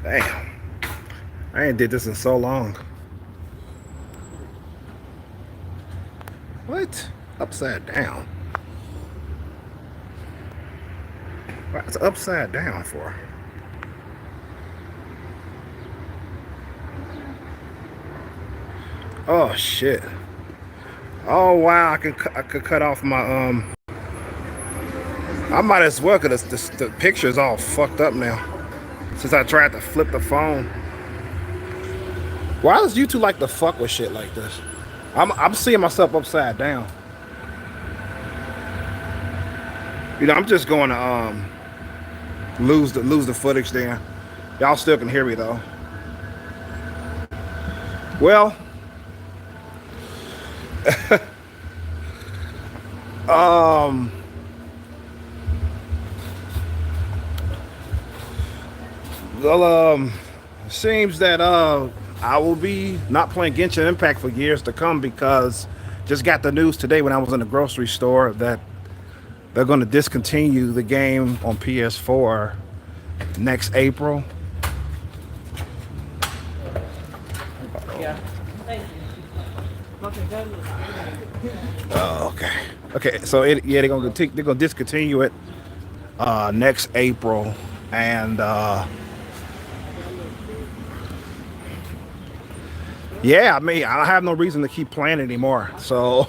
Damn. I ain't did this in so long. What? Upside down. What's upside down for? Oh shit. Oh wow, I could cut off my I might as well cause the picture's all fucked up now. Since I tried to flip the phone. Why does YouTube like to fuck with shit like this? I'm seeing myself upside down. You know, I'm just going to lose the footage there. Y'all still can hear me though. Well, um, well, seems that I will be not playing Genshin Impact for years to come because just got the news today when I was in the grocery store that they're going to discontinue the game on PS4 next April. Yeah. Oh, okay. Okay, so they're gonna discontinue it next April, and yeah, I mean I have no reason to keep playing anymore, so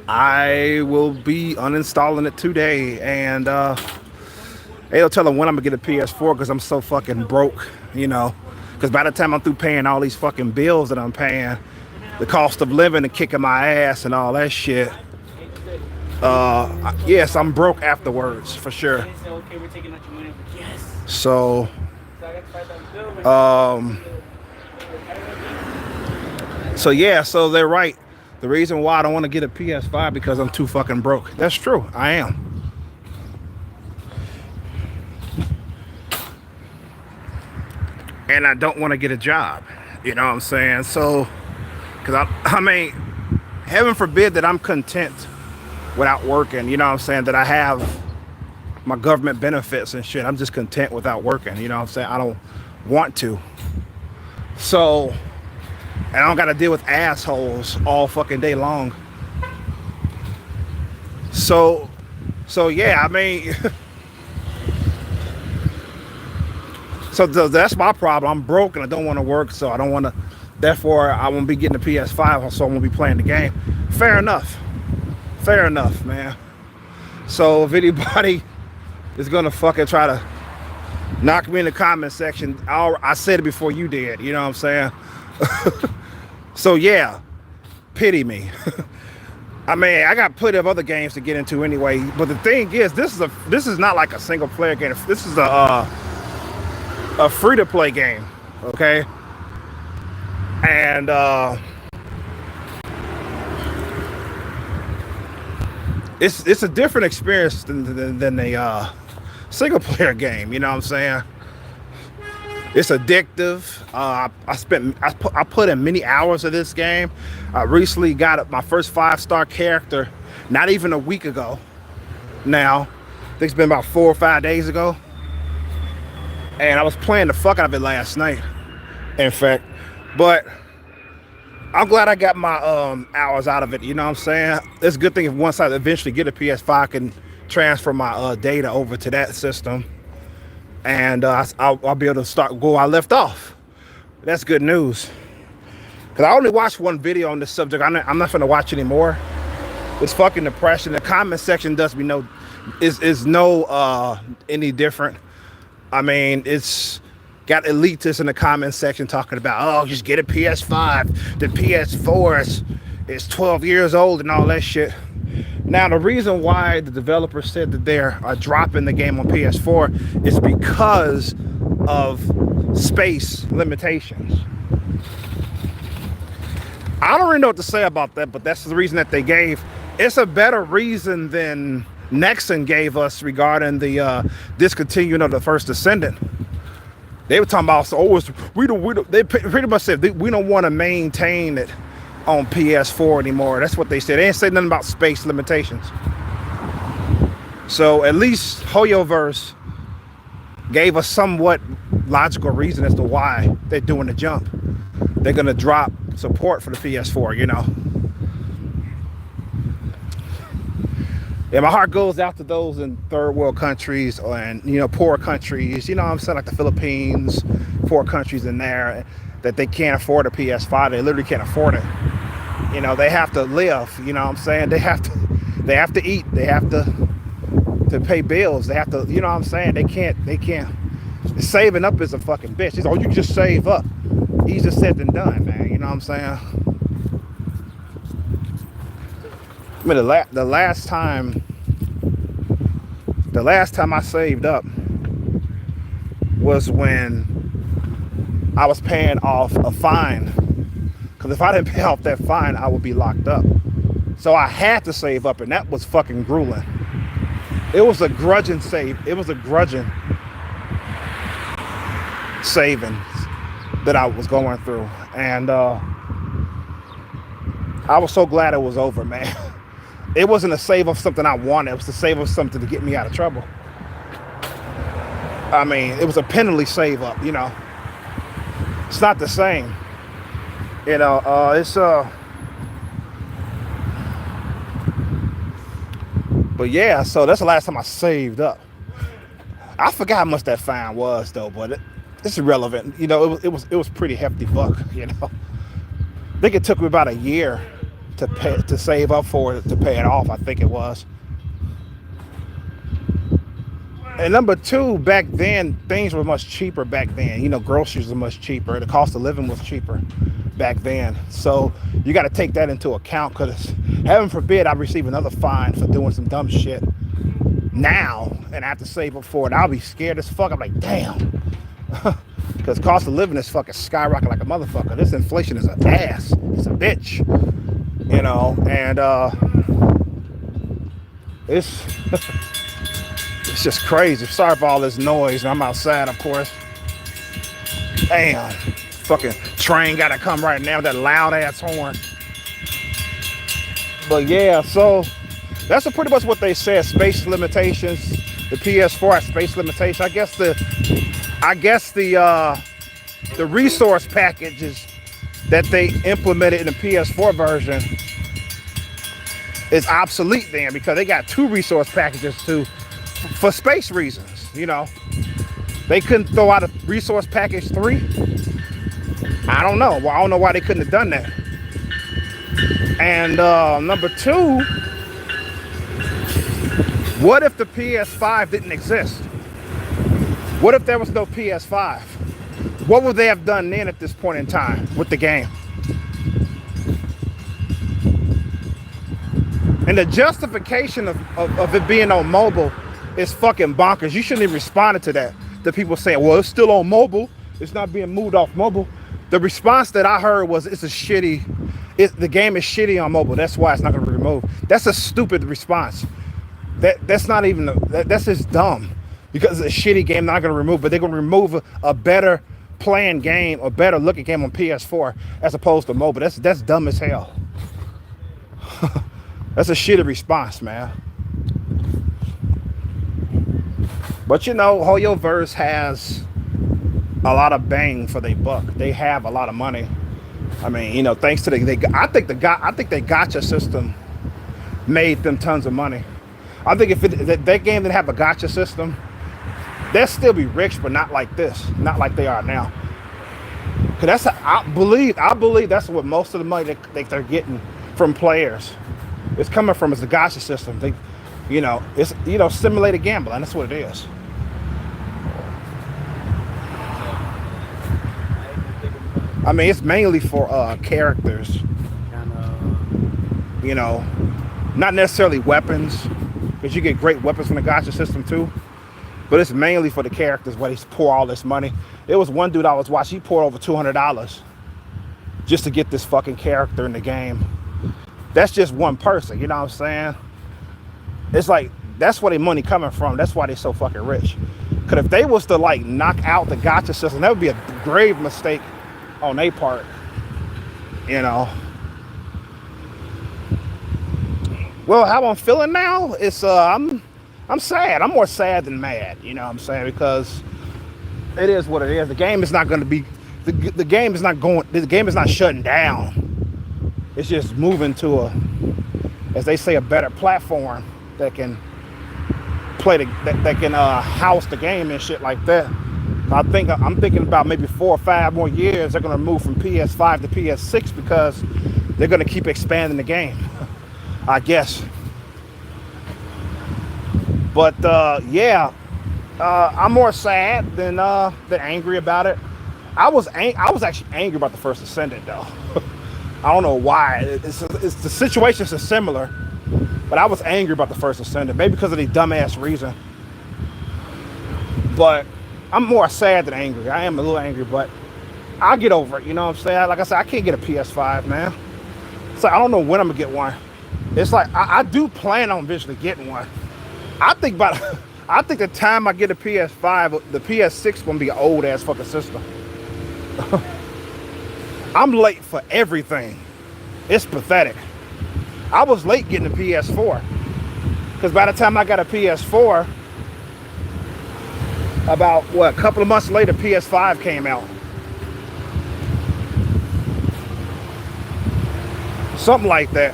I will be uninstalling it today, and they'll tell them when I'm gonna get a PS4 because I'm so fucking broke, you know. Because by the time I'm through paying all these fucking bills that I'm paying, the cost of living and kicking my ass and all that shit. Yes, I'm broke afterwards for sure. So, so yeah, so they're right. The reason why I don't want to get a PS5 because I'm too fucking broke. That's true. I am. And I don't want to get a job. You know what I'm saying? So, because I mean, heaven forbid that I'm content without working. You know what I'm saying? That I have my government benefits and shit. I'm just content without working. You know what I'm saying? I don't want to. So, and I don't got to deal with assholes all fucking day long. So yeah, I mean, so that's my problem. I'm broke and I don't want to work, so I don't want to. Therefore, I won't be getting a PS5, so I won't be playing the game. Fair enough. Fair enough, man. So if anybody is gonna fucking try to knock me in the comment section, I said it before you did. You know what I'm saying? So yeah, pity me. I mean, I got plenty of other games to get into anyway. But the thing is, this is not like a single player game. This is a free to play game. Okay. And it's a different experience than a single player game. You know what I'm saying? It's addictive. I put in many hours of this game. I recently got my first 5-star character, not even a week ago. Now, I think it's been about 4 or 5 days ago, and I was playing the fuck out of it last night. In fact, but I'm glad I got my hours out of it. You know what I'm saying? It's a good thing if once I eventually get a PS5, I can transfer my data over to that system. And I'll be able to start where I left off. That's good news. Because I only watched one video on this subject. I'm not going to watch anymore. It's fucking depression. The comment section does me no, is no any different. I mean, it's got elitists in the comment section talking about, oh, just get a PS5. The PS4 is 12 years old and all that shit. Now, the reason why the developer said that they're dropping the game on PS4 is because of space limitations. I don't really know what to say about that, but that's the reason that they gave. It's a better reason than Nexon gave us regarding the discontinuing of the First Descendant. They were talking about, they pretty much said we don't want to maintain it on PS4 anymore. That's what they said. They didn't say nothing about space limitations. So at least Hoyoverse gave us somewhat logical reason as to why they're doing the jump. They're gonna drop support for the PS4, you know. Yeah, my heart goes out to those in third world countries and, you know, poor countries, you know what I'm saying, like the Philippines, poor countries in there that they can't afford a PS5. They literally can't afford it. You know, they have to live, you know what I'm saying? They have to eat, they have to pay bills, they have to, you know what I'm saying? They can't saving up is a fucking bitch. It's, oh, you can just save up. Easier said than done, man, you know what I'm saying? I mean, the last time I saved up was when I was paying off a fine. Because if I didn't pay off that fine, I would be locked up. So I had to save up, and that was fucking grueling. It was a grudging save. It was a grudging savings that I was going through, and I was so glad it was over, man. It wasn't a save of something I wanted. It was to save of something to get me out of trouble. I mean, it was a penalty save up, you know. It's not the same. You know, but yeah, so that's the last time I saved up. I forgot how much that fine was though, but it's irrelevant. You know, it was pretty hefty buck, you know. I think it took me about a year to save up for it, to pay it off, I think it was. And number two, back then, things were much cheaper back then. You know, groceries were much cheaper. The cost of living was cheaper back then. So you got to take that into account, because heaven forbid I receive another fine for doing some dumb shit now and I have to save up for it. I'll be scared as fuck. I'm like, damn. Because cost of living is fucking skyrocketing like a motherfucker. This inflation is an ass. It's a bitch. You know, and it's it's just crazy. Sorry for all this noise. I'm outside, of course. Damn, fucking train gotta come right now with that loud ass horn. But yeah, so that's pretty much what they said. Space limitations. The PS4 has space limitations. I guess the resource packages that they implemented in the PS4 version is obsolete then, because they got two resource packages for space reasons, you know. They couldn't throw out a resource package 3. I don't know. Well, I don't know why they couldn't have done that. And number two, what if the PS5 didn't exist? What if there was no PS5? What would they have done then at this point in time with the game? And the justification of it being on mobile is fucking bonkers. You shouldn't even respond to that. The people saying, well, it's still on mobile. It's not being moved off mobile. The response that I heard was, the game is shitty on mobile. That's why it's not going to be removed. That's a stupid response. That's not even, that's just dumb. Because it's a shitty game, they're not going to remove, but they're going to remove a better playing game, a better looking game on PS4 as opposed to mobile. That's dumb as hell. That's a shitty response, man. But you know, HoYoverse has a lot of bang for their buck. They have a lot of money. I mean, you know, thanks to I think the gacha system made them tons of money. I think if that game didn't have a gacha system, they'll still be rich, but not like this, not like they are now. Cause I believe that's what most of the money they're getting from players is coming from, is the gacha system. It's simulated gambling. That's what it is. I mean, it's mainly for characters. You know, not necessarily weapons, because you get great weapons from the gacha system too. But it's mainly for the characters where they pour all this money. There was one dude I was watching, he poured over $200 just to get this fucking character in the game. That's just one person, you know what I'm saying? It's like, that's where their money coming from. That's why they're so fucking rich. Because if they was to like knock out the gacha system, that would be a grave mistake on their part, you know. Well, how I'm feeling now is I'm sad. I'm more sad than mad, you know what I'm saying? Because it is what it is. The game is not going to be. The game is not going. The game is not shutting down. It's just moving to a, as they say, a better platform that can play that can house the game and shit like that. I'm thinking about maybe 4 or 5 more years they're gonna move from PS5 to PS6 because they're gonna keep expanding the game, I guess. But yeah, I'm more sad than angry about it. I was actually angry about the first Ascendant though. I don't know why. It's the situations are similar, but I was angry about the first Ascendant, maybe because of the dumbass reason. But I'm more sad than angry. I am a little angry, but I'll get over it. You know what I'm saying? Like I said, I can't get a PS5, man. So I don't know when I'm gonna get one. It's like I do plan on eventually getting one. I think the time I get a PS5, the PS6 gonna be an old ass fucking system. I'm late for everything. It's pathetic. I was late getting a PS4 because by the time I got a PS4, about a couple of months later, PS5 came out. Something like that.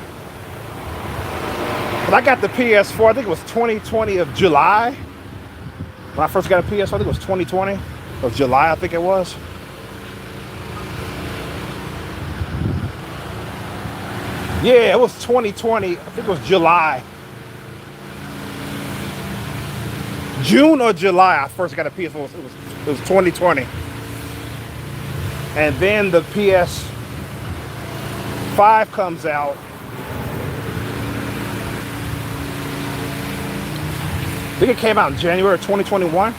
But I got the PS4, I think it was 2020 of July. When I first got a PS4, I think it was 2020 of July, I think it was. Yeah, it was 2020. I think it was July. June or July, I first got a PS4. It was 2020. And then the PS5 comes out. I think it came out in January 2021.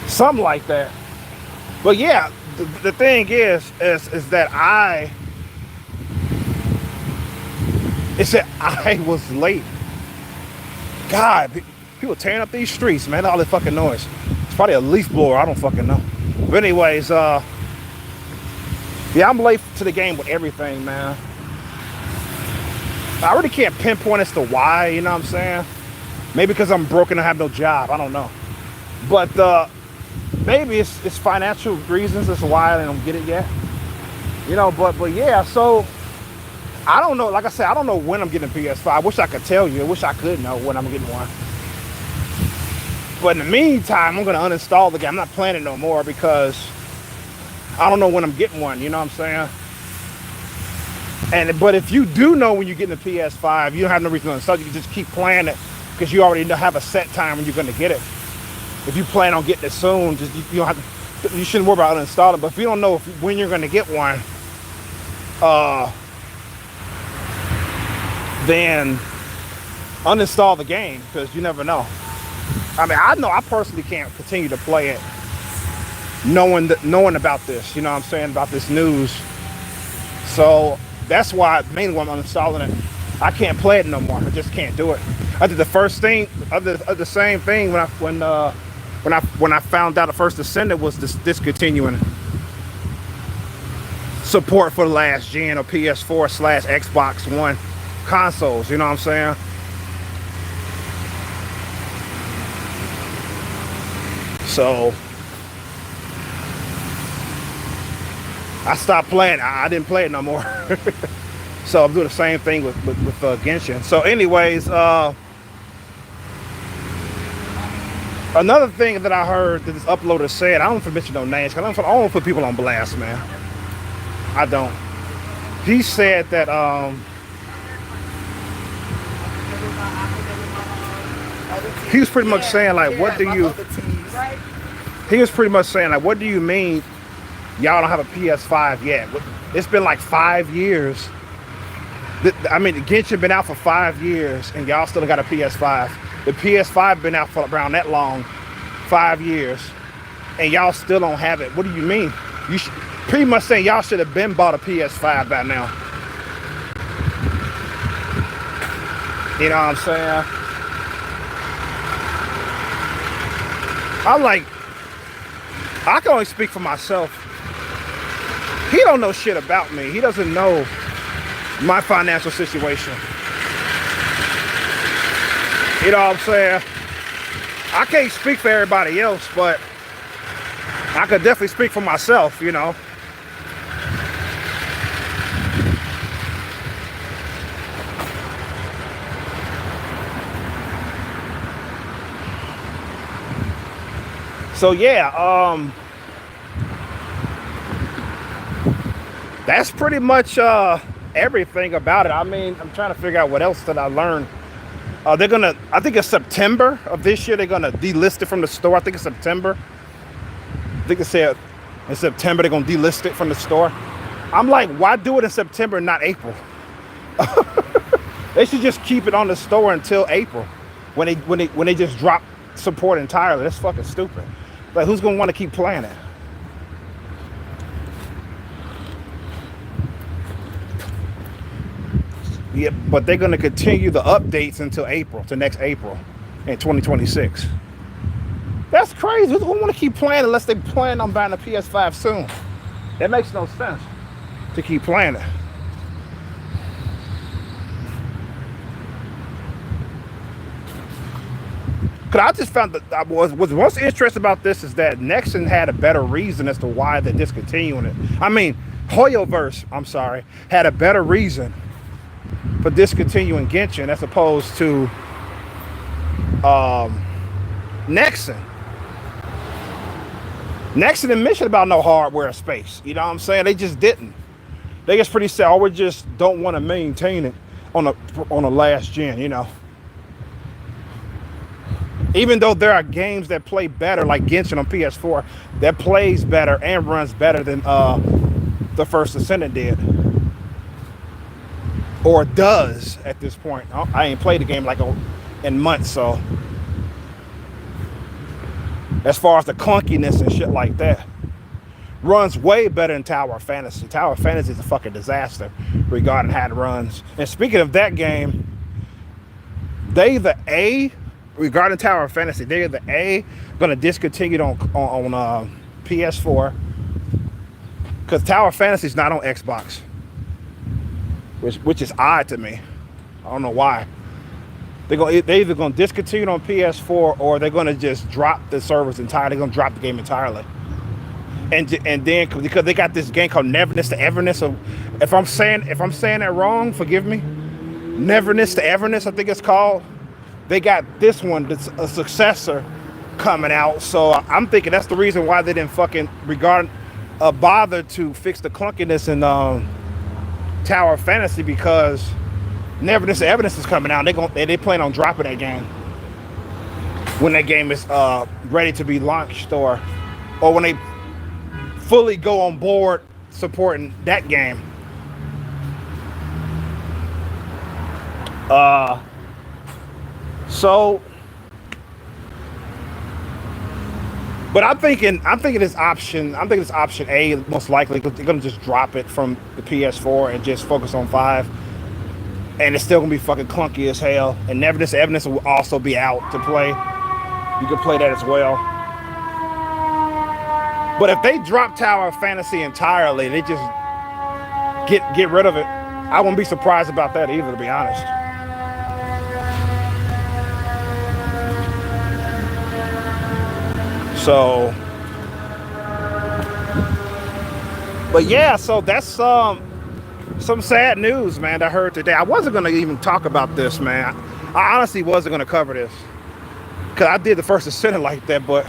Something like that. But yeah, the thing is that I was late. God, people tearing up these streets, man. All this fucking noise. It's probably a leaf blower. I don't fucking know. But anyways, yeah, I'm late to the game with everything, man. I really can't pinpoint as to why, you know what I'm saying? Maybe because I'm broke and I have no job. I don't know. But maybe it's financial reasons as to why I don't get it yet. You know, but yeah, so I don't know. Like I said, I don't know when I'm getting a PS5. I wish I could tell you. I wish I could know when I'm getting one. But in the meantime, I'm going to uninstall the game. I'm not playing it no more because I don't know when I'm getting one. You know what I'm saying? But if you do know when you're getting a PS5, you don't have no reason to uninstall it. You can just keep playing it because you already have a set time when you're going to get it. If you plan on getting it soon, you don't have to, you shouldn't worry about uninstalling. But if you don't know when you're going to get one, then uninstall the game because you never know. I mean, I know I personally can't continue to play it knowing about this, you know what I'm saying, about this news. So that's why mainly when I'm uninstalling it, I can't play it no more. I just can't do it. I did the first thing, the same thing when I found out the first Ascendant was discontinuing support for the last gen or PS4/Xbox One consoles, you know what I'm saying? So I stopped playing. I didn't play it no more. So I'm doing the same thing with Genshin. So anyways, another thing that I heard that this uploader said, I don't want to mention no names, because I don't want to put people on blast, man. I don't. He said that he was pretty much saying like, what do you? He was pretty much saying like, what do you mean y'all don't have a PS5 yet? It's been like 5 years. I mean, Genshin been out for 5 years, and y'all still got a PS5. The PS5 been out for around that long, 5 years, and y'all still don't have it. What do you mean? You pretty much saying y'all should have been bought a PS5 by now. You know what I'm saying? I can only speak for myself. He don't know shit about me. He doesn't know my financial situation. You know what I'm saying? I can't speak for everybody else, but I could definitely speak for myself, you know. So yeah, that's pretty much everything about it. I mean, I'm trying to figure out what else did I learn. They're gonna, I think it's September of this year, they're gonna delist it from the store. I think it's September. I think they said in September they're gonna delist it from the store. I'm like, why do it in September and not April? They should just keep it on the store until April, when they just drop support entirely. That's fucking stupid. Like, who's gonna want to keep playing it? Yeah, but they're gonna continue the updates until April, to next April, in 2026. That's crazy. Who's gonna want to keep playing unless they plan on buying a PS5 soon? That makes no sense to keep playing it. Cause I just found that I was most interested about this is that Nexon had a better reason as to why they're discontinuing it. I mean, Hoyoverse, I'm sorry, had a better reason for discontinuing Genshin as opposed to Nexon. Nexon didn't mention about no hardware space. You know what I'm saying? They just didn't. They just pretty said, oh, we just don't want to maintain it on a last gen, you know. Even though there are games that play better, like Genshin on PS4, that plays better and runs better than the first Ascendant did. Or does at this point. I ain't played the game like in months, so. As far as the clunkiness and shit like that. Runs way better than Tower of Fantasy. Tower of Fantasy is a fucking disaster regarding how it runs. And speaking of that game, they the A, regarding Tower of Fantasy, they're the A gonna discontinue it on PS4 because Tower of Fantasy is not on Xbox, which is odd to me. I don't know why. They're either gonna discontinue it on PS4 or they're gonna just drop the servers entirely. They're gonna drop the game entirely. And then because they got this game called Neverness to Everness. So if I'm saying that wrong, forgive me. Neverness to Everness, I think it's called. They got this one that's a successor coming out. So I'm thinking that's the reason why they didn't fucking bother to fix the clunkiness in Tower of Fantasy, because Neverness to Everness is coming out. They plan on dropping that game when that game is ready to be launched, or when they fully go on board supporting that game. So, but I'm thinking this option A most likely. They're gonna just drop it from the PS4 and just focus on 5, and it's still gonna be fucking clunky as hell. And Neverness to Everness will also be out to play. You can play that as well. But if they drop Tower of Fantasy entirely, they just get rid of it, I wouldn't be surprised about that either, to be honest. So, but yeah, so that's some sad news, man, I heard today. I wasn't gonna even talk about this, man. I honestly wasn't gonna cover this, because I did the first Ascendant like that, but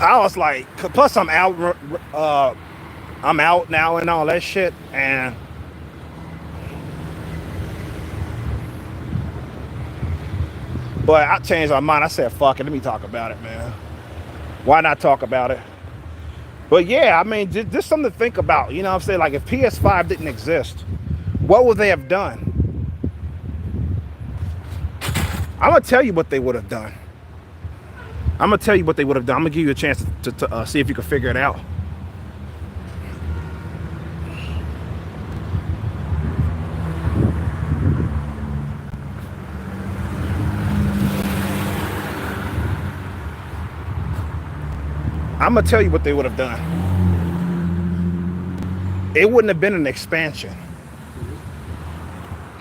I was like, plus I'm out now and all that shit, and but I changed my mind. I said, fuck it, let me talk about it, man. Why not talk about it? But yeah, I mean, just something to think about. You know what I'm saying? Like, if PS5 didn't exist, what would they have done? I'm gonna tell you what they would have done. I'm gonna give you a chance to see if you can figure it out. I'm gonna tell you what they would have done. It wouldn't have been an expansion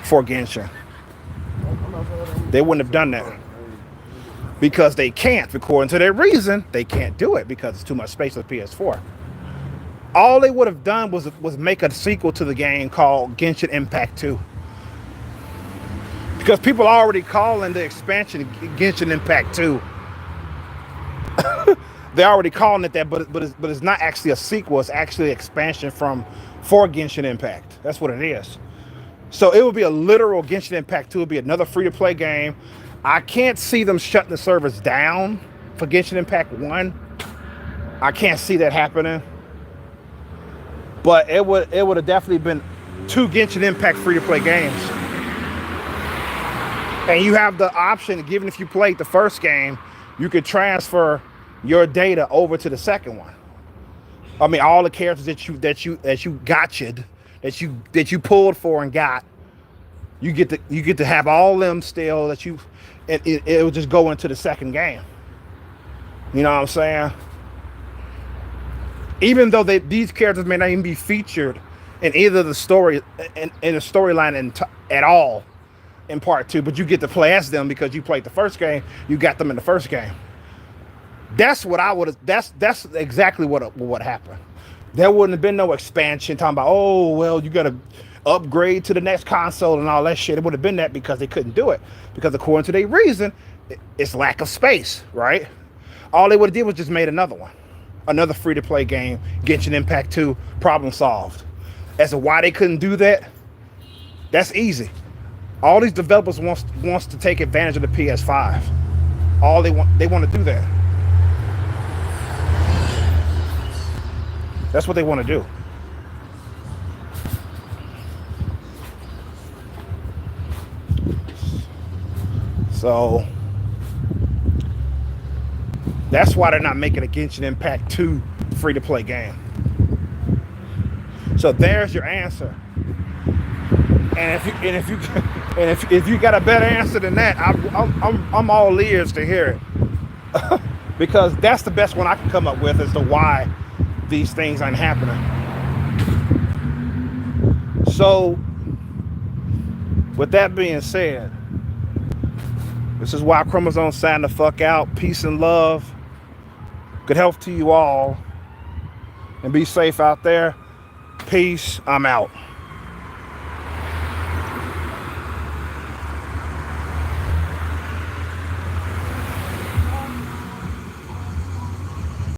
for Genshin. They wouldn't have done that. because they can't. According to their reason, they can't do it because it's too much space on the PS4. All they would have done was make a sequel to the game called Genshin Impact 2. Because people are already calling the expansion Genshin Impact 2. They're already calling it that, but it's not actually a sequel. It's actually an expansion for Genshin Impact. That's what it is. So it would be a literal Genshin Impact 2. It would be another free-to-play game. I can't see them shutting the servers down for Genshin Impact 1. I can't see that happening. But it would have definitely been 2 Genshin Impact free-to-play games. And you have the option, given if you played the first game, you could transfer your data over to the second one. I mean, all the characters that you gotcha'd, that you pulled for and got, you get to have all them still that you, it will just go into the second game. You know what I'm saying? Even though these characters may not even be featured in either the story in the storyline at all in part 2, but you get to play as them because you played the first game. You got them in the first game. That's what I would. That's exactly what happened. There wouldn't have been no expansion talking about, oh well, you got to upgrade to the next console and all that shit. It would have been that because they couldn't do it because according to their reason, it's lack of space, right? All they would have did was just made another one, another free-to-play game, Genshin Impact 2, problem solved. As to why they couldn't do that, that's easy. All these developers wants to take advantage of the PS5. All they want to do that. That's what they want to do. So that's why they're not making a Genshin Impact 2 free-to-play game. So there's your answer. And if you got a better answer than that, I'm all ears to hear it. Because that's the best one I can come up with as to why these things aren't happening. So with that being said, this is why Chromosomes sign the fuck out. Peace and love. Good health to you all. And be safe out there. Peace. I'm out.